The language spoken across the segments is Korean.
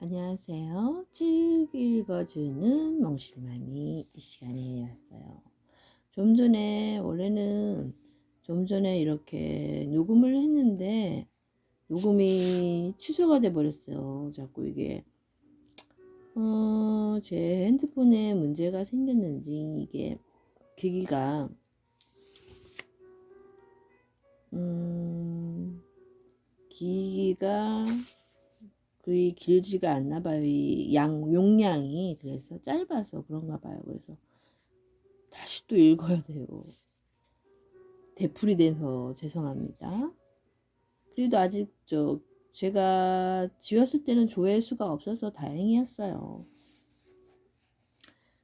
안녕하세요. 책 읽어주는 멍실맘이 이 시간에 왔어요. 좀 전에 이렇게 녹음을 했는데 녹음이 취소가 돼 버렸어요. 자꾸 이게 제 핸드폰에 문제가 생겼는지 이게 기기가 기기가 거의 길지가 않나 봐요. 이 용량이 그래서 짧아서 그런가 봐요. 그래서 다시 또 읽어야 돼요. 되풀이 돼서 죄송합니다. 그래도 아직 제가 지웠을 때는 조회수가 없어서 다행이었어요.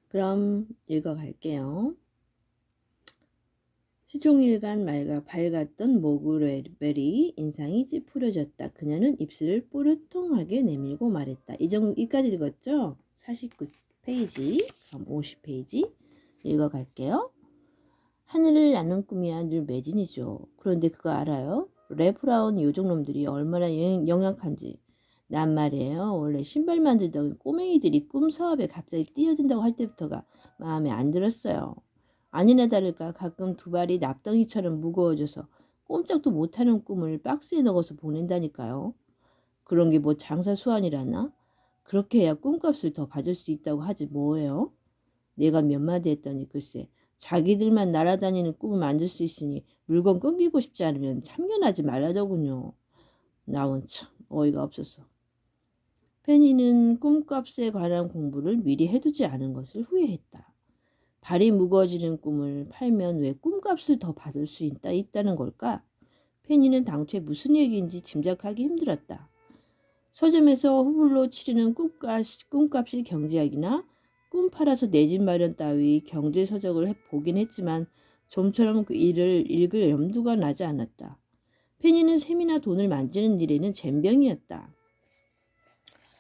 그럼 읽어갈게요. 시종일관 밝았던 모그베리 인상이 찌푸려졌다. 그녀는 입술을 뽀르통하게 내밀고 말했다. 이까지 읽었죠? 49페이지, 그럼 50페이지 읽어갈게요. 하늘을 나는 꿈이야 늘 매진이죠. 그런데 그거 알아요? 래프라운 요정놈들이 얼마나 영악한지. 난 말이에요. 원래 신발 만들던 꼬맹이들이 꿈 사업에 갑자기 뛰어든다고 할 때부터가 마음에 안 들었어요. 아니나 다를까 가끔 두 발이 납덩이처럼 무거워져서 꼼짝도 못하는 꿈을 박스에 넣어서 보낸다니까요. 그런 게 뭐 장사 수완이라나? 그렇게 해야 꿈값을 더 받을 수 있다고 하지 뭐예요? 내가 몇 마디 했더니 글쎄 자기들만 날아다니는 꿈을 만들 수 있으니 물건 끊기고 싶지 않으면 참견하지 말라더군요. 나온 참 어이가 없었어. 페니는 꿈값에 관한 공부를 미리 해두지 않은 것을 후회했다. 발이 무거워지는 꿈을 팔면 왜 꿈값을 더 받을 수 있다는 걸까? 페니는 당초에 무슨 얘기인지 짐작하기 힘들었다. 서점에서 후불로 치르는 꿈값이 경제학이나 꿈 팔아서 내 집 마련 따위 경제서적을 보긴 했지만 좀처럼 그 일을 읽을 염두가 나지 않았다. 페니는 셈이나 돈을 만지는 일에는 젬병이었다.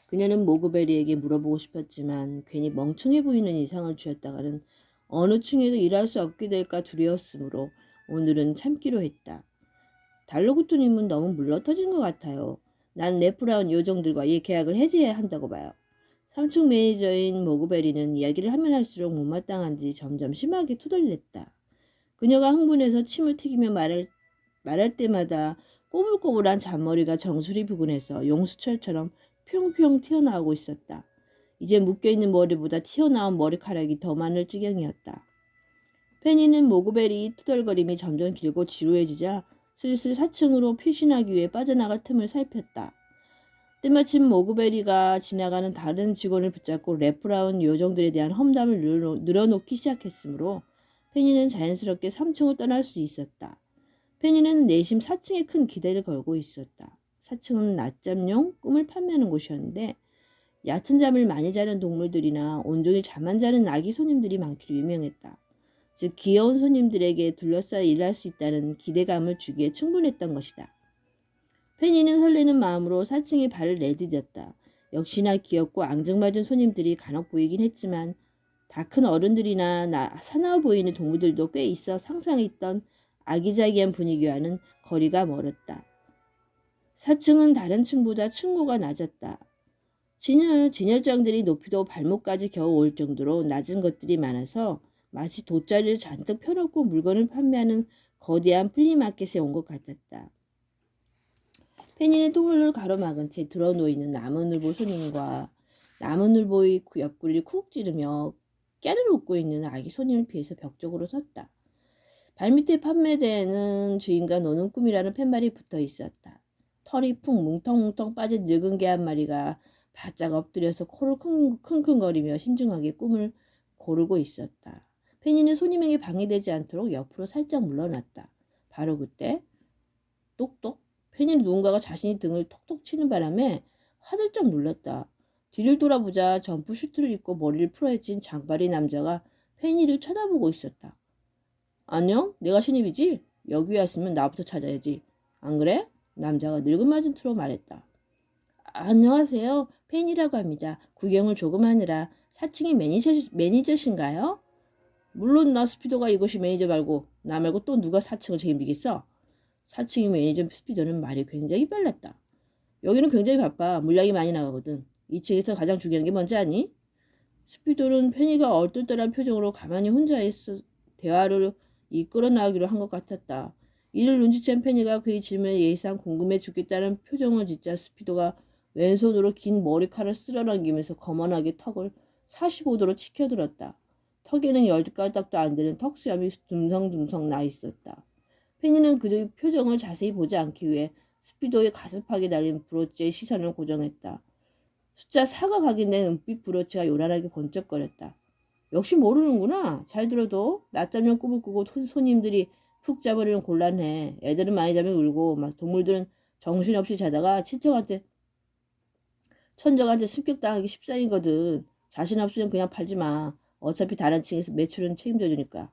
그녀는 모그베리에게 물어보고 싶었지만 괜히 멍청해 보이는 이상을 주었다가는 어느 층에도 일할 수 없게 될까 두려웠으므로 오늘은 참기로 했다. 달로구토님은 너무 물러터진 것 같아요. 난 래프라운 요정들과 이 계약을 해지해야 한다고 봐요. 3층 매니저인 모그베리는 이야기를 하면 할수록 못마땅한지 점점 심하게 투덜댔다. 그녀가 흥분해서 침을 튀기며 말할 때마다 꼬불꼬불한 잔머리가 정수리 부근에서 용수철처럼 평평 튀어나오고 있었다. 이제 묶여있는 머리보다 튀어나온 머리카락이 더 많을 지경이었다. 페니는 모그베리 투덜거림이 점점 길고 지루해지자 슬슬 4층으로 피신하기 위해 빠져나갈 틈을 살폈다. 때마침 모그베리가 지나가는 다른 직원을 붙잡고 래프라운 요정들에 대한 험담을 늘어놓기 시작했으므로 페니는 자연스럽게 3층을 떠날 수 있었다. 페니는 내심 4층에 큰 기대를 걸고 있었다. 4층은 낮잠용 꿈을 판매하는 곳이었는데 얕은 잠을 많이 자는 동물들이나 온종일 잠 안 자는 아기 손님들이 많기로 유명했다. 즉 귀여운 손님들에게 둘러싸여 일할 수 있다는 기대감을 주기에 충분했던 것이다. 페니는 설레는 마음으로 4층에 발을 내디뎠다. 역시나 귀엽고 앙증맞은 손님들이 간혹 보이긴 했지만 다 큰 어른들이나 사나워 보이는 동물들도 꽤 있어 상상했던 아기자기한 분위기와는 거리가 멀었다. 4층은 다른 층보다 층고가 낮았다. 진열장들이 높이도 발목까지 겨우 올 정도로 낮은 것들이 많아서 마치 돗자리를 잔뜩 펴놓고 물건을 판매하는 거대한 플리마켓에 온 것 같았다. 페니는 통로를 가로막은 채 드러놓이는 나무늘보 손님과 나무늘보의 옆구리를 쿡 찌르며 깨를 웃고 있는 아기 손님을 피해서 벽 쪽으로 섰다. 발밑에 판매되는 주인과 노는 꿈이라는 팻말이 붙어 있었다. 털이 푹 뭉텅뭉텅 빠진 늙은 개 한 마리가 바짝 엎드려서 코를 킁킁거리며 신중하게 꿈을 고르고 있었다. 페니는 손님에게 방해되지 않도록 옆으로 살짝 물러났다. 바로 그때 똑똑 페니는 누군가가 자신이 등을 톡톡 치는 바람에 화들짝 놀랐다. 뒤를 돌아보자 점프슈트를 입고 머리를 풀어헤친 장발의 남자가 페니를 쳐다보고 있었다. 안녕? 내가 신입이지? 여기 왔으면 나부터 찾아야지. 안 그래? 남자가 늙은 마진트로 말했다. 안녕하세요. 페니라고 합니다. 구경을 조금 하느라 4층의 매니저신가요? 물론 나 스피더가 이곳이 매니저 말고 나 말고 또 누가 4층을 책임지겠어? 4층의 매니저 스피더는 말이 굉장히 빨랐다. 여기는 굉장히 바빠. 물량이 많이 나가거든. 2층에서 가장 중요한 게 뭔지 아니? 스피도는 페니가 얼떨떨한 표정으로 가만히 혼자 있어 대화를 이끌어 나가기로 한 것 같았다. 이를 눈치챈 페니가 그의 질문에 예상 궁금해 죽겠다는 표정을 짓자 스피도가 왼손으로 긴 머리카락을 쓸어당기면서 거만하게 턱을 45도로 치켜들었다. 턱에는 10가닥도 안 되는 턱수염이 듬성듬성 나 있었다. 페니는 그 표정을 자세히 보지 않기 위해 스피도의 가슴팍에 달린 브로치에 시선을 고정했다. 숫자 4가 각인된 은빛 브로치가 요란하게 번쩍거렸다. 역시 모르는구나. 잘 들어도 낮잠용 꿈을 꾸고 손님들이 푹 자버리면 곤란해. 애들은 많이 자면 울고 막 동물들은 정신없이 자다가 천적한테 습격당하기 십상이거든. 자신 없으면 그냥 팔지 마. 어차피 다른 층에서 매출은 책임져 주니까.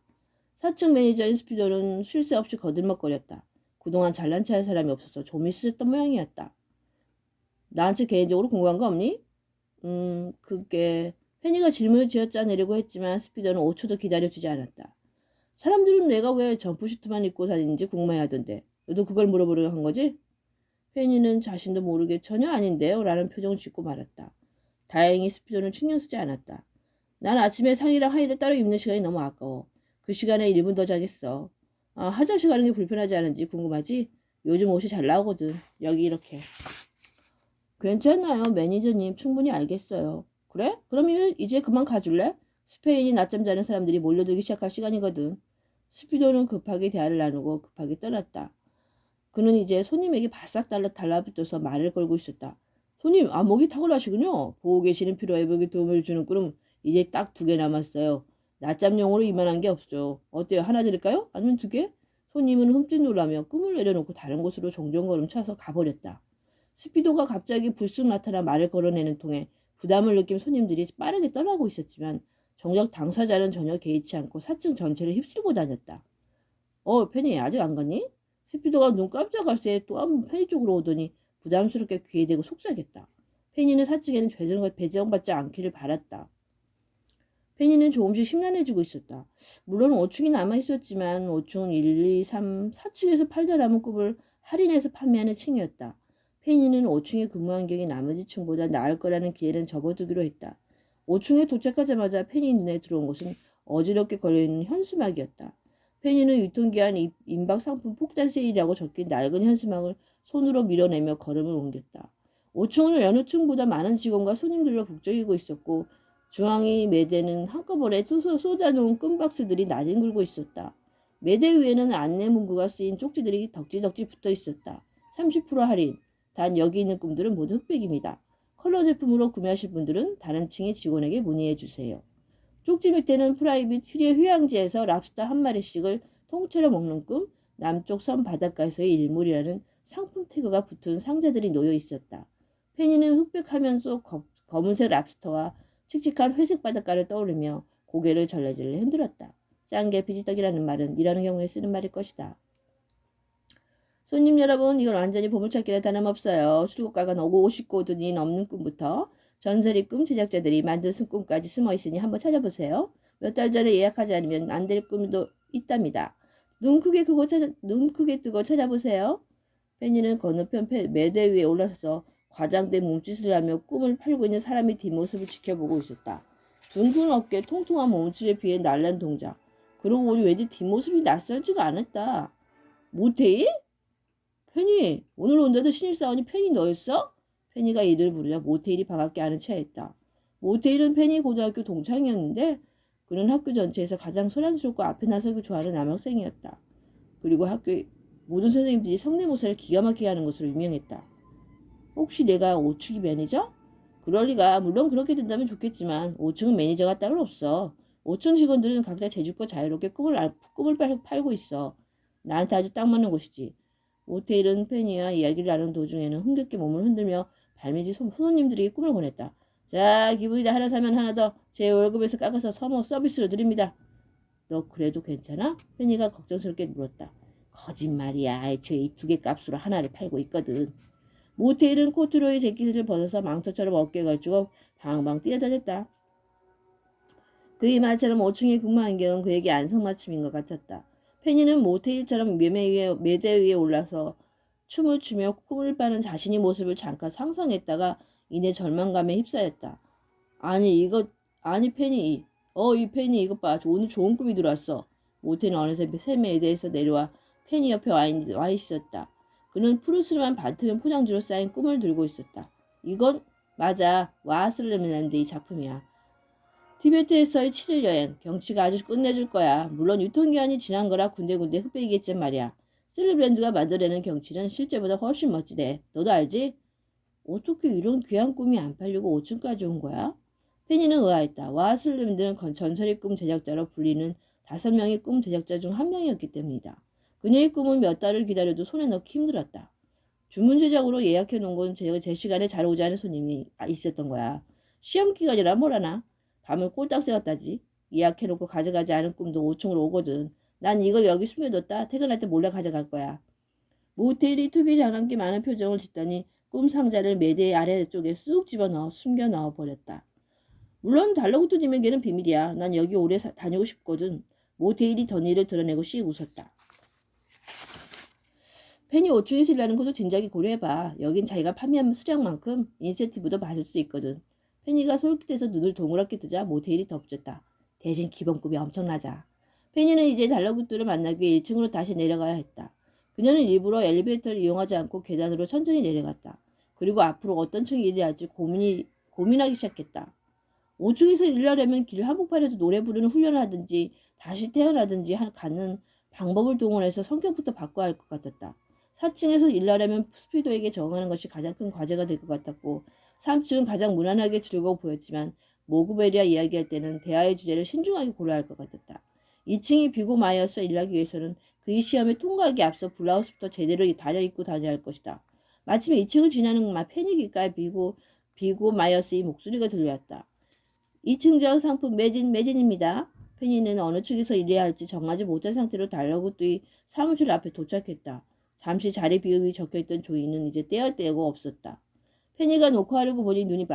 4층 매니저인 스피더는 쉴 새 없이 거들먹거렸다. 그동안 잘난 체할 사람이 없어서 좀 있었던 모양이었다. 나한테 개인적으로 궁금한 거 없니? 그게 페니가 질문을 지어짜내려고 했지만 스피더는 5초도 기다려주지 않았다. 사람들은 내가 왜 점프슈트만 입고 다니는지 궁금해하던데 너도 그걸 물어보려고 한 거지? 페니는 자신도 모르게 전혀 아닌데요 라는 표정을 짓고 말았다. 다행히 스피더는 신경 쓰지 않았다. 난 아침에 상의랑 하의를 따로 입는 시간이 너무 아까워. 그 시간에 1분 더 자겠어. 화장실 가는 게 불편하지 않은지 궁금하지? 요즘 옷이 잘 나오거든. 여기 이렇게. 괜찮아요. 매니저님 충분히 알겠어요. 그래? 그럼 이제 그만 가줄래? 스페인이 낮잠 자는 사람들이 몰려들기 시작할 시간이거든. 스피도는 급하게 대화를 나누고 급하게 떠났다. 그는 이제 손님에게 바싹 달라붙어서 말을 걸고 있었다. 손님, 안목이 탁월하시군요. 보고 계시는 피로회복에 도움을 주는 꿀은 이제 딱 2개 남았어요. 낮잠용으로 이만한 게 없죠. 어때요? 하나 드릴까요? 아니면 2개? 손님은 흠칫 놀라며 꿈을 내려놓고 다른 곳으로 종종걸음 쳐서 가버렸다. 스피도가 갑자기 불쑥 나타나 말을 걸어내는 통에 부담을 느낀 손님들이 빠르게 떠나고 있었지만 정작 당사자는 전혀 개의치 않고 4층 전체를 휩쓸고 다녔다. 페니 아직 안 갔니? 스피도가 눈 깜짝할 새에 또 한 번 페니 쪽으로 오더니 부담스럽게 귀에 대고 속삭였다. 페니는 4층에는 배정받지 않기를 바랐다. 페니는 조금씩 심란해지고 있었다. 물론 5층이 남아있었지만 5층은 1, 2, 3, 4층에서 팔다 남은 꿈을 할인해서 판매하는 층이었다. 페니는 5층에 근무 환경이 나머지 층보다 나을 거라는 기회는 접어두기로 했다. 5층에 도착하자마자 페니 눈에 들어온 것은 어지럽게 걸려있는 현수막이었다. 페니는 유통기한 임박 상품 폭탄 세일이라고 적힌 낡은 현수막을 손으로 밀어내며 걸음을 옮겼다. 5층은 여느 층보다 많은 직원과 손님들로 북적이고 있었고 중앙의 매대는 한꺼번에 쏟아놓은 끈박스들이 나뒹굴고 있었다. 매대 위에는 안내 문구가 쓰인 쪽지들이 덕지덕지 붙어 있었다. 30% 할인. 단 여기 있는 꿈들은 모두 흑백입니다. 컬러 제품으로 구매하실 분들은 다른 층의 직원에게 문의해 주세요. 쪽지 밑에는 프라이빗 휴양지에서 랍스터 한 마리씩을 통째로 먹는 꿈, 남쪽 섬 바닷가에서의 일몰이라는 상품 태그가 붙은 상자들이 놓여 있었다. 페니는 흑백하면서 검은색 랍스터와 칙칙한 회색 바닷가를 떠오르며 고개를 절레절레 흔들었다. 싼 게 비지떡이라는 말은 이런 경우에 쓰는 말일 것이다. 손님 여러분, 이건 완전히 보물찾기라 다름없어요. 수록가가 너고 50고든이 넘는 꿈부터 전설의 꿈 제작자들이 만든 꿈까지 숨어있으니 한번 찾아보세요. 몇 달 전에 예약하지 않으면 안 될 꿈도 있답니다. 눈 크게 뜨고 찾아보세요. 페니는 건너편 매대 위에 올라서서 과장된 몸짓을 하며 꿈을 팔고 있는 사람의 뒷모습을 지켜보고 있었다. 둥근 어깨, 통통한 몸집에 비해 날란 동작. 그러고 보니 왠지 뒷모습이 낯설지가 않았다. 모테일? 페니, 오늘 온다던 신입사원이 페니 너였어? 페니가 이를 부르자 모테일이 반갑게 아는 체했다. 모테일은 페니 고등학교 동창이었는데 그는 학교 전체에서 가장 소란스럽고 앞에 나서기 좋아하는 남학생이었다. 그리고 학교의 모든 선생님들이 성대모사를 기가 막히게 하는 것으로 유명했다. 혹시 내가 5층이 매니저? 그럴 리가. 물론 그렇게 된다면 좋겠지만 5층은 매니저가 따로 없어. 5층 직원들은 각자 재주껏 자유롭게 꿈을 팔고 있어. 나한테 아주 딱 맞는 곳이지. 모테일은 페니와 이야기를 나눈 도중에는 흥겹게 몸을 흔들며 발밑이 손님들에게 꿈을 권했다. 자, 기분이다. 하나 사면 하나 더 제 월급에서 깎아서 서비스로 드립니다. 너 그래도 괜찮아? 페니가 걱정스럽게 물었다. 거짓말이야. 애초에 이 2개 값으로 하나를 팔고 있거든. 모테일은 코트로의 재킷을 벗어서 망토처럼 어깨에 걸치고 방방 뛰어다녔다. 그의 말처럼 5층에 근무 환경은 그에게 안성맞춤인 것 같았다. 페니는 모테일처럼 매대 위에 올라서 춤을 추며 꿈을 빠는 자신의 모습을 잠깐 상상했다가 이내 절망감에 휩싸였다. 아니 펜이 이 펜이 이것 봐. 오늘 좋은 꿈이 들어왔어. 모태는 어느새 세메에대에서 내려와 펜이 옆에 와 있었다. 그는 푸르스름한 바트면 포장지로 쌓인 꿈을 들고 있었다. 이건 맞아. 와슬르멘란드의 작품이야. 티베트에서의 7일 여행. 경치가 아주 끝내줄 거야. 물론 유통기한이 지난 거라 군데군데 흑백이겠지만 말이야. 실리브랜드가 만들어내는 경치는 실제보다 훨씬 멋지대. 너도 알지? 어떻게 이런 귀한 꿈이 안 팔리고 5층까지 온 거야? 페니는 의아했다. 와슬랜드는 전설의 꿈 제작자로 불리는 5명의 꿈 제작자 중 한 명이었기 때문이다. 그녀의 꿈은 몇 달을 기다려도 손에 넣기 힘들었다. 주문 제작으로 예약해 놓은 건 제 시간에 잘 오지 않은 손님이 있었던 거야. 시험 기간이라 뭐라나? 밤을 꼴딱 새웠다지. 예약해 놓고 가져가지 않은 꿈도 5층으로 오거든. 난 이걸 여기 숨겨뒀다. 퇴근할 때 몰래 가져갈 거야. 모텔이 특유의 장난기 많은 표정을 짓더니 꿈 상자를 매대 아래쪽에 쑥 집어넣어 숨겨 넣어 버렸다. 물론 달러구두님에게는 비밀이야. 난 여기 오래 다니고 싶거든. 모테일이 던니를 드러내고 씩 웃었다. 펜이 5층에서 일하는 것도 진작에 고려해봐. 여긴 자기가 판매한 수량만큼 인센티브도 받을 수 있거든. 페니가 솔깃해서 눈을 동그랗게 뜨자 모테일이 덧붙였다. 대신 기본급이 엄청나자. 페니는 이제 달러구두를 만나기 위해 1층으로 다시 내려가야 했다. 그녀는 일부러 엘리베이터를 이용하지 않고 계단으로 천천히 내려갔다. 그리고 앞으로 어떤 층에 일해야 할지 고민하기 시작했다. 5층에서 일하려면 길 한복판에서 노래 부르는 훈련을 하든지 다시 태어나든지 갖는 방법을 동원해서 성격부터 바꿔야 할 것 같았다. 4층에서 일하려면 스피도에게 적응하는 것이 가장 큰 과제가 될 것 같았고 3층은 가장 무난하게 즐거워 보였지만 모그베리아 이야기할 때는 대화의 주제를 신중하게 골라야 할 것 같았다. 2층이 비고 마이어스와 일하기 위해서는 그의 시험에 통과하기 앞서 블라우스부터 제대로 다려입고 다녀야 할 것이다. 마침 2층을 지나는 펜이 귓가에 비고 마이어스의 목소리가 들려왔다. 2층 상품 매진입니다. 페니는 어느 측에서 일해야 할지 정하지 못한 상태로 달러구두의 사무실 앞에 도착했다. 잠시 자리 비움이 적혀있던 조이는 이제 떼어떼고 없었다. 페니가 녹화하려고 보니 눈이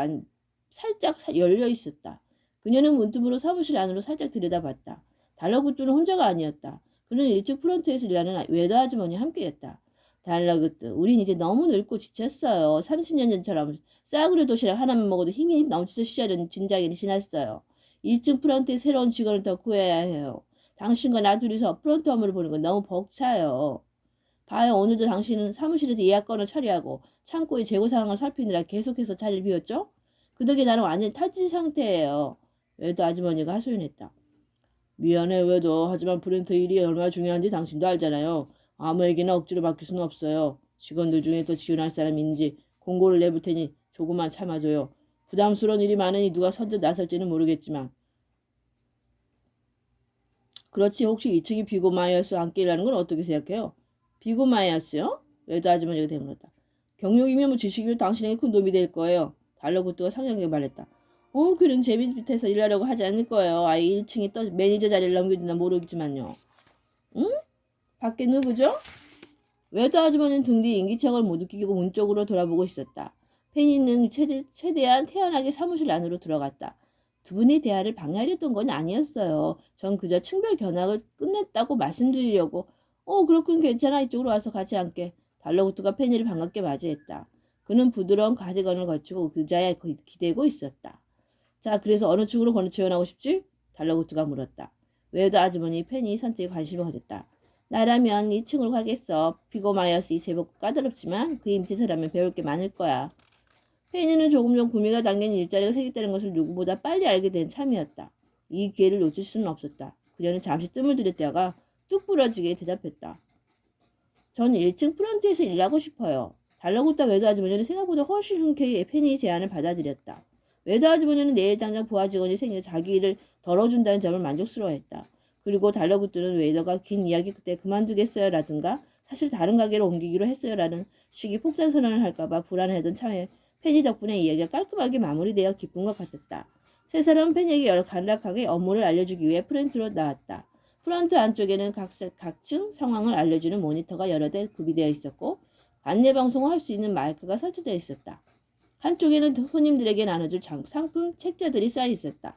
살짝 열려 있었다. 그녀는 문틈으로 사무실 안으로 살짝 들여다봤다. 달러구두는 혼자가 아니었다. 그는 1층 프런트에서 일하는 외도 아주머니와 함께였다. 달러구두, 우린 이제 너무 늙고 지쳤어요. 30년 전처럼 싸구려 도시락 하나만 먹어도 힘이 넘치던 시절은 진작에 지났어요. 1층 프런트에 새로운 직원을 더 구해야 해요. 당신과 나 둘이서 프런트 업무를 보는 건 너무 벅차요. 봐요, 오늘도 당신은 사무실에서 예약건을 처리하고 창고의 재고 상황을 살피느라 계속해서 자리를 비웠죠? 그 덕에 나는 완전히 탈진 상태예요. 외도 아주머니가 하소연했다. 미안해 외도. 하지만 프린터 일이 얼마나 중요한지 당신도 알잖아요. 아무에게나 억지로 맡길 수는 없어요. 직원들 중에 더 지원할 사람이 있는지 공고를 내볼 테니 조금만 참아줘요. 부담스러운 일이 많으니 누가 선뜻 나설지는 모르겠지만. 그렇지, 혹시 2층이 비고 마이어스 함께 일하는 건 어떻게 생각해요? 비고 마이어스요? 외도 아주머니가 대물었다. 경력이면 뭐 지식이면 당신에게 큰 도움이 될 거예요. 달러구두가 상냥하게 말했다. 그는 제 밑에서 일하려고 하지 않을 거예요. 아예 1층에 매니저 자리를 넘기든 모르겠지만요. 응? 밖에 누구죠? 외도 아주머니는 등 뒤 인기척을 못 느끼고 문 쪽으로 돌아보고 있었다. 페니는 최대한 태연하게 사무실 안으로 들어갔다. 두 분의 대화를 방해하려던 건 아니었어요. 전 그저 층별 견학을 끝냈다고 말씀드리려고. 그렇군, 괜찮아. 이쪽으로 와서 같이 앉게. 달러구두가 페니를 반갑게 맞이했다. 그는 부드러운 가디건을 걸치고 의자에 기대고 있었다. 자, 그래서 어느 층으로 지원하고 싶지? 달러구두가 물었다. 외도 아주머니 페니 선택에 관심을 가졌다. 나라면 2층으로 가겠어. 비고 마이어스 제법 까다롭지만 그의 밑에서라면 배울 게 많을 거야. 페니는 조금 전 구미가 당긴 일자리가 생겼다는 것을 누구보다 빨리 알게 된 참이었다. 이 기회를 놓칠 수는 없었다. 그녀는 잠시 뜸을 들였다가 뚝 부러지게 대답했다. 전 1층 프런트에서 일하고 싶어요. 달러구다 외도 아주머니는 생각보다 훨씬 흔쾌히 페니의 제안을 받아들였다. 외도 아주머니는 내일 당장 부하 직원이 생겨 자기 일을 덜어준다는 점을 만족스러워했다. 그리고 달러구뜨는 웨이더가 긴 이야기 그때 그만두겠어요 라든가 사실 다른 가게로 옮기기로 했어요 라는 식의 폭탄 선언을 할까봐 불안해하던 참에 페니 덕분에 이야기가 깔끔하게 마무리되어 기쁜 것 같았다. 세 사람은 페니에게 간략하게 업무를 알려주기 위해 프런트로 나왔다. 프런트 안쪽에는 각층 상황을 알려주는 모니터가 여러 대 구비되어 있었고 안내 방송을 할 수 있는 마이크가 설치되어 있었다. 한쪽에는 손님들에게 나눠줄 상품 책자들이 쌓여 있었다.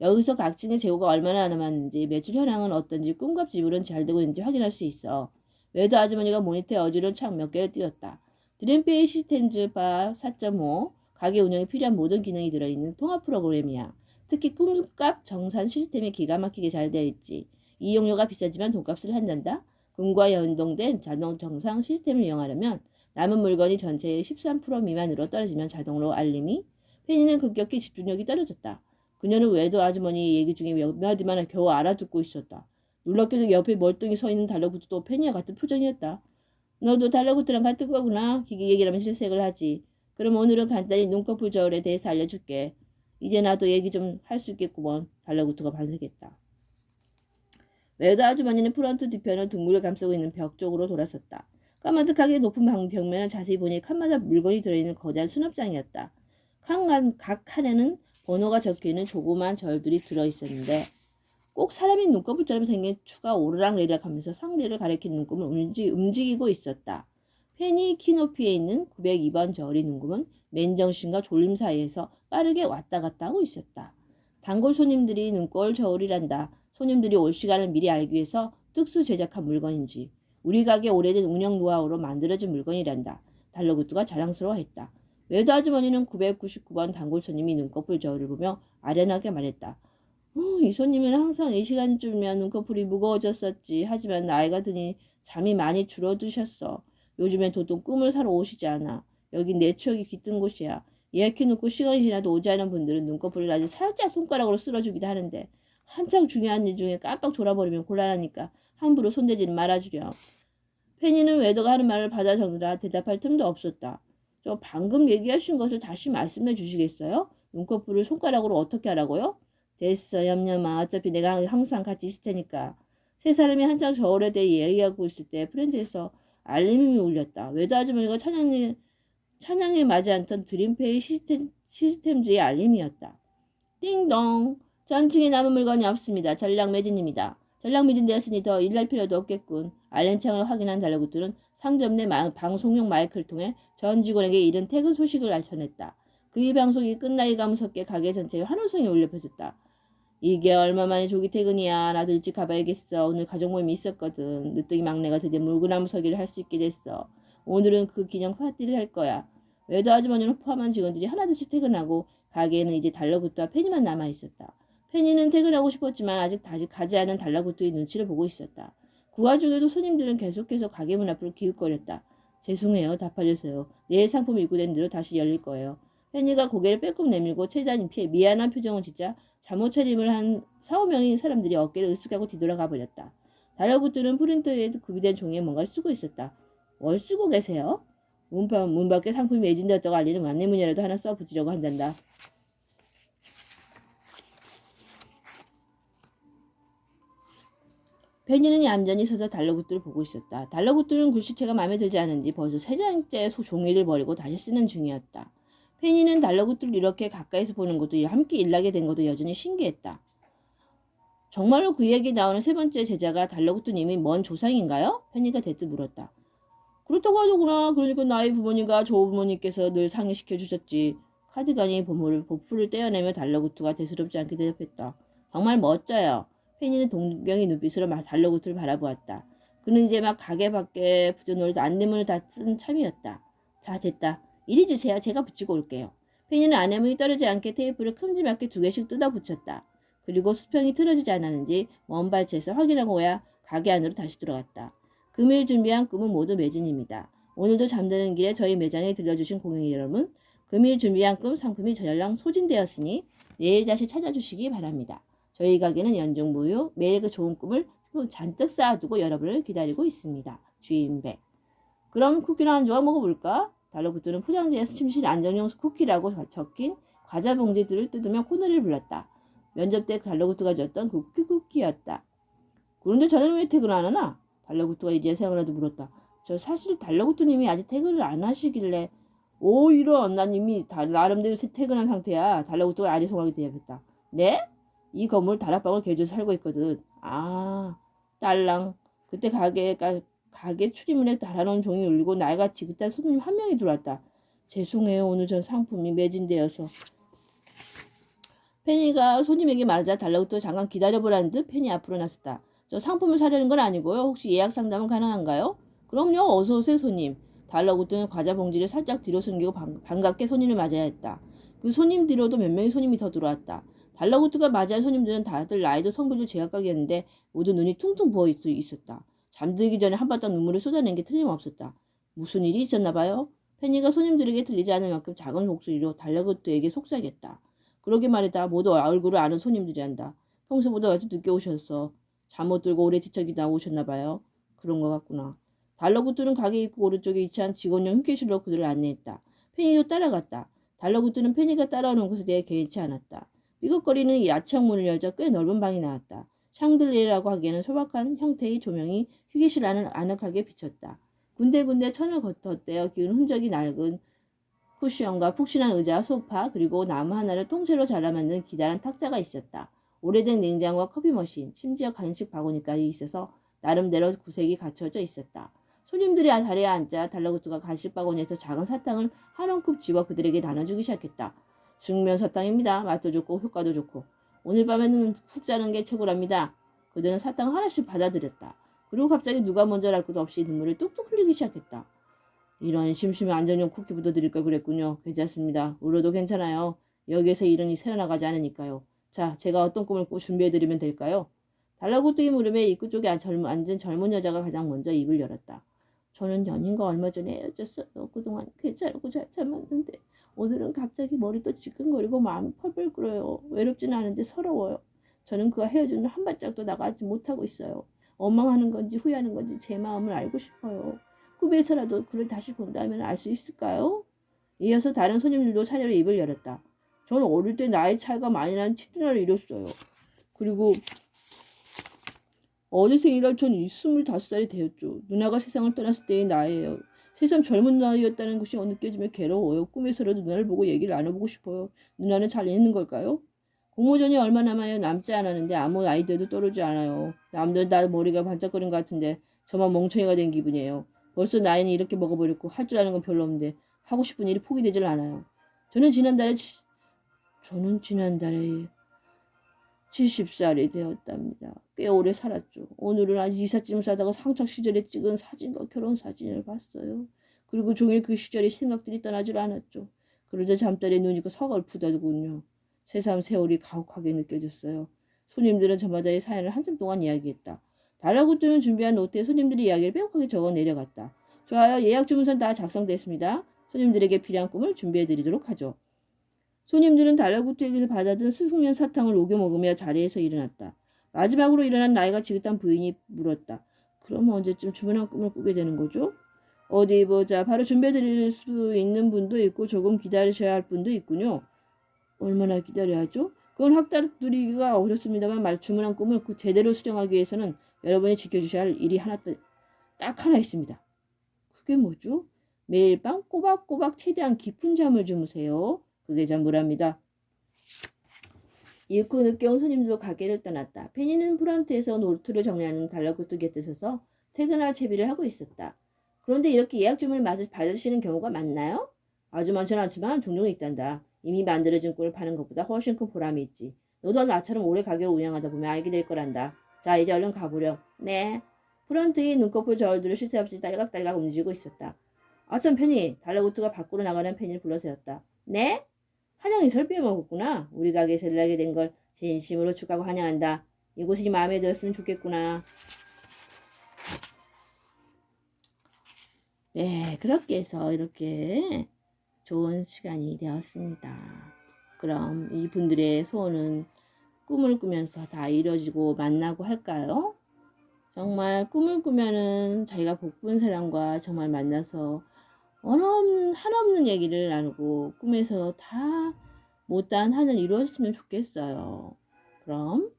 여기서 각층의 재고가 얼마나 남았는지 매출 현황은 어떤지 꿈과 지불은 잘 되고 있는지 확인할 수 있어. 외도 아주머니가 모니터에 어지러운 창 몇 개를 띄웠다. 드림페이 시스템즈 바 4.5 가게 운영에 필요한 모든 기능이 들어있는 통합 프로그램이야. 특히 꿈값 정산 시스템이 기가 막히게 잘 되어 있지. 이용료가 비싸지만 돈값을 한단다. 꿈과 연동된 자동 정상 시스템을 이용하려면 남은 물건이 전체의 13% 미만으로 떨어지면 자동으로 알림이. 펜이는 급격히 집중력이 떨어졌다. 그녀는 외도 아주머니 얘기 중에 몇 마디만 겨우 알아듣고 있었다. 놀랍게도 옆에 멀뚱히 서 있는 달러구트도 펜이와 같은 표정이었다. 너도 달러구트랑 같은 거구나. 기기 얘기를 하면 실색을 하지. 그럼 오늘은 간단히 눈꺼풀 저울에 대해서 알려줄게. 이제 나도 얘기 좀 할 수 있겠구먼. 달러구트가 반색했다. 외도 아주머니는 프런트 뒤편을 둥글게 감싸고 있는 벽 쪽으로 돌아섰다. 까마득하게 높은 벽면을 자세히 보니 칸마다 물건이 들어있는 거대한 수납장이었다. 각 칸에는 번호가 적혀있는 조그만 절들이 들어있었는데 꼭 사람의 눈꺼풀처럼 생긴 추가 오르락내리락 하면서 상대를 가리키는 눈금을 움직이고 있었다. 펜이 키높이에 있는 902번 저리 눈금은 맨정신과 졸림 사이에서 빠르게 왔다 갔다 하고 있었다. 단골 손님들이 눈꼴 저울이란다. 손님들이 올 시간을 미리 알기 위해서 특수 제작한 물건인지 우리 가게 오래된 운영 노하우로 만들어진 물건이란다. 달러구트가 자랑스러워했다. 외도 아주머니는 999번 단골 손님이 눈꺼풀 저울을 보며 아련하게 말했다. 이 손님은 항상 이 시간쯤이면 눈꺼풀이 무거워졌었지. 하지만 나이가 드니 잠이 많이 줄어드셨어. 요즘엔 도통 꿈을 사러 오시지 않아. 여긴 내 추억이 깃든 곳이야. 예약해놓고 시간이 지나도 오지 않은 분들은 눈꺼풀을 아주 살짝 손가락으로 쓸어주기도 하는데 한창 중요한 일 중에 깜빡 졸아버리면 곤란하니까 함부로 손대지는 말아주렴. 페니는 외도가 하는 말을 받아 적느라 대답할 틈도 없었다. 저 방금 얘기하신 것을 다시 말씀해 주시겠어요? 눈꺼풀을 손가락으로 어떻게 하라고요? 됐어, 얌얌아. 어차피 내가 항상 같이 있을 테니까. 세 사람이 한창 저울에 대해 얘기하고 있을 때 프렌트에서 알림이 울렸다. 외도 아주머니가 찬양에 맞지 않던 드림페이 시스템즈의 알림이었다. 띵동. 전층에 남은 물건이 없습니다. 전략 매진입니다. 전략 매진되었으니 더 일할 필요도 없겠군. 알림창을 확인한 달러구들은 상점 내 방송용 마이크를 통해 전 직원에게 이른 퇴근 소식을 전했다. 그의 방송이 끝나기가 무섭게 가게 전체에 환호성이 울려 퍼졌다. 이게 얼마만에 조기 퇴근이야. 나도 일찍 가봐야겠어. 오늘 가족 모임이 있었거든. 늦둥이 막내가 드디어 물구나무 서기를 할 수 있게 됐어. 오늘은 그 기념 파티를 할 거야. 외도 아주머니를 포함한 직원들이 하나둘씩 퇴근하고 가게에는 이제 달러구트와 페니만 남아있었다. 페니는 퇴근하고 싶었지만 아직 가지 않은 달러구트의 눈치를 보고 있었다. 그 와중에도 손님들은 계속해서 가게 문 앞으로 기웃거렸다. 죄송해요. 다 팔렸어요. 내일 상품 입고된 대로 다시 열릴 거예요. 페니가 고개를 빼꼼 내밀고 최대한 피해 미안한 표정을 짓자 잠옷 차림을 한 4, 5명의 사람들이 어깨를 으쓱하고 뒤돌아가 버렸다. 달러구트는 프린터에 구비된 종이에 뭔가를 쓰고 있었다. 뭘 쓰고 계세요? 문 밖에 상품이 매진되었다고 알리는 안내문이라도 하나 써붙이려고 한단다. 페니는 얌전히 서서 달러구트를 보고 있었다. 달러구트는 글씨체가 마음에 들지 않은지 벌써 3장째 종이를 버리고 다시 쓰는 중이었다. 페니는 달러구트를 이렇게 가까이서 보는 것도 함께 일하게 된 것도 여전히 신기했다. 정말로 그 얘기 나오는 세 번째 제자가 달러구트님이 먼 조상인가요? 페니가 대뜸 물었다. 그렇다고 하더구나. 그러니까 나의 부모님과 조 부모님께서 늘 상의시켜 주셨지. 카디건이 보풀을 떼어내며 달러구트가 대수롭지 않게 대답했다. 정말 멋져요. 페니는 동경의 눈빛으로 달러구트를 바라보았다. 그는 이제 막 가게 밖에 붙여놓을 안내문을 다 쓴 참이었다. 자, 됐다. 이리 주세요. 제가 붙이고 올게요. 페니는 안내문이 떨어지지 않게 테이프를 큼지막하게 2개씩 뜯어 붙였다. 그리고 수평이 틀어지지 않았는지 먼 발치에서 확인하고야 가게 안으로 다시 들어갔다. 금일 준비한 꿈은 모두 매진입니다. 오늘도 잠드는 길에 저희 매장에 들려주신 고객 여러분, 금일 준비한 꿈 상품이 저절랑 소진되었으니 내일 다시 찾아주시기 바랍니다. 저희 가게는 연중 무휴 매일 그 좋은 꿈을 잔뜩 쌓아두고 여러분을 기다리고 있습니다. 주인백. 그럼 쿠키나 한 조각 먹어볼까? 달러구트는 포장지에서 침실 안정용 쿠키라고 적힌 과자 봉지들을 뜯으며 코너를 불렀다. 면접 때 달러구트가 줬던 그 쿠키였다. 그런데 자네는 왜 퇴근 안 하나? 달러구트가 이제 생각나도 물었다. 저 사실 달러구트님이 아직 퇴근을 안 하시길래 이런 난 이미 나름대로 퇴근한 상태야. 달러구트가 아리송하게 대답했다. 네? 이 건물 다락방을 개조해서 살고 있거든. 아, 딸랑. 그때 가게 출입문에 달아놓은 종이 울리고 날같이 그때 손님 한 명이 들어왔다. 죄송해요. 오늘 전 상품이 매진되어서. 페니가 손님에게 말하자 달러구트가 잠깐 기다려보라는 듯 페니 앞으로 나섰다. 저 상품을 사려는 건 아니고요. 혹시 예약 상담은 가능한가요? 그럼요, 어서 오세요 손님. 달러구뜨는 과자 봉지를 살짝 뒤로 숨기고 반갑게 손님을 맞아야 했다. 그 손님 뒤로도 몇 명의 손님이 더 들어왔다. 달러구뜨가 맞이할 손님들은 다들 나이도 성별도 제각각이었는데 모두 눈이 퉁퉁 부어 있었다. 잠들기 전에 한바탕 눈물을 쏟아낸 게 틀림없었다. 무슨 일이 있었나 봐요? 페니가 손님들에게 들리지 않을 만큼 작은 목소리로 달러구뜨에게 속삭였다. 그러게 말이다. 모두 얼굴을 아는 손님들이 한다. 평소보다 아주 늦게 오셨어. 잠 못 들고 오래 뒤척이다 오셨나 봐요. 그런 것 같구나. 달러구뜨는 가게 입구 오른쪽에 위치한 직원용 휴게실로 그들을 안내했다. 페니도 따라갔다. 달러구뜨는 페니가 따라오는 것에 대해 개의치 않았다. 삐걱거리는 야채형 문을 열자 꽤 넓은 방이 나왔다. 샹들리에라고 하기에는 소박한 형태의 조명이 휴게실 안을 아늑하게 비쳤다. 군데군데 천을 덧대어 기운 흔적이 낡은 쿠션과 푹신한 의자, 소파, 그리고 나무 하나를 통째로 잘라 만든 기다란 탁자가 있었다. 오래된 냉장고와 커피 머신, 심지어 간식 바구니까지 있어서 나름대로 구색이 갖춰져 있었다. 손님들이 자리에 앉자 달러구트가 간식 바구니에서 작은 사탕을 한 움큼 집어 그들에게 나눠주기 시작했다. 숙면 사탕입니다. 맛도 좋고 효과도 좋고. 오늘 밤에는 푹 자는 게 최고랍니다. 그들은 사탕 하나씩 받아들였다. 그리고 갑자기 누가 먼저 랄 것도 없이 눈물을 뚝뚝 흘리기 시작했다. 이런 심심해 안전용 쿠키부터 드릴 걸 그랬군요. 괜찮습니다. 울어도 괜찮아요. 여기에서 일은 새어나가지 않으니까요. 자, 제가 어떤 꿈을 준비해드리면 될까요? 달라구뜨기 물음에 입구 쪽에 앉은 젊은 여자가 가장 먼저 입을 열었다. 저는 연인과 얼마 전에 헤어졌어요. 그동안 괜찮고 잘 참았는데 오늘은 갑자기 머리도 지끈거리고 마음이 펄펄 끓어요. 외롭지는 않은데 서러워요. 저는 그가 헤어진 한 발짝도 나가지 못하고 있어요. 원망하는 건지 후회하는 건지 제 마음을 알고 싶어요. 꿈에서라도 그를 다시 본다면 알 수 있을까요? 이어서 다른 손님들도 차례로 입을 열었다. 저는 어릴 때 나이 차이가 많이 나는 친누나를 잃었어요. 그리고 어느새이라 전 25살이 되었죠. 누나가 세상을 떠났을 때의 나이예요. 세상 젊은 나이였다는 것이 느껴지며 괴로워요. 꿈에서라도 누나를 보고 얘기를 나눠보고 싶어요. 누나는 잘 있는 걸까요? 공모전이 얼마 남지 않았는데 아무 아이디어도 떠오르지 않아요. 남들 다 머리가 반짝거린 것 같은데 저만 멍청이가 된 기분이에요. 벌써 나이는 이렇게 먹어버렸고 할 줄 아는 건 별로 없는데 하고 싶은 일이 포기되질 않아요. 저는 지난달에 70살이 되었답니다. 꽤 오래 살았죠. 오늘은 아직 이삿짐을 싸다가 상착 시절에 찍은 사진과 결혼 사진을 봤어요. 그리고 종일 그 시절의 생각들이 떠나질 않았죠. 그러자 잠자리에 눈이 서글프더군요. 새삼 세월이 가혹하게 느껴졌어요. 손님들은 저마다의 사연을 한참 동안 이야기했다. 달라구뜨는 준비한 노트에 손님들의 이야기를 빼곡하게 적어 내려갔다. 좋아요. 예약 주문서는 다 작성됐습니다. 손님들에게 필요한 꿈을 준비해드리도록 하죠. 손님들은 달라구뜨에게서 받아든 수숙면 사탕을 녹여 먹으며 자리에서 일어났다. 마지막으로 일어난 나이가 지긋한 부인이 물었다. 그럼 언제쯤 주문한 꿈을 꾸게 되는 거죠? 어디 보자. 바로 준비해드릴 수 있는 분도 있고 조금 기다리셔야 할 분도 있군요. 얼마나 기다려야 하죠? 그건 확답드리기가 어렵습니다만 주문한 꿈을 제대로 수령하기 위해서는 여러분이 지켜주셔야 할 일이 딱 하나 있습니다. 그게 뭐죠? 매일 밤 꼬박꼬박 최대한 깊은 잠을 주무세요. 그게 전부랍니다. 이윽고 늦게 온 손님도 가게를 떠났다. 페니는 프런트에서 노트를 정리하는 달러구뜨 곁에 서서 퇴근할 채비를 하고 있었다. 그런데 이렇게 예약 주문을 받으시는 경우가 많나요? 아주 많지는 않지만 종종 있단다. 이미 만들어진 꿀을 파는 것보다 훨씬 큰 보람이 있지. 너도 나처럼 오래 가게를 운영하다 보면 알게 될 거란다. 자, 이제 얼른 가보렴. 네. 프런트의 눈꺼풀 저울들을 쉴 새 없이 딸각딸각 움직이고 있었다. 아참 페니, 달러구뜨가 밖으로 나가는 페니를 불러세웠다. 네? 환영이 설비에 먹었구나. 우리 가게에서 일하게 된 걸 진심으로 축하하고 환영한다. 이곳이 마음에 들었으면 좋겠구나. 네, 그렇게 해서 이렇게 좋은 시간이 되었습니다. 그럼 이분들의 소원은 꿈을 꾸면서 다 이루어지고 만나고 할까요? 정말 꿈을 꾸면은 자기가 복본 사람과 정말 만나서 한없는 얘기를 나누고 꿈에서 다 못다한 하늘 이루어졌으면 좋겠어요. 그럼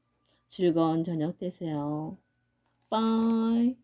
즐거운 저녁 되세요. 빠이.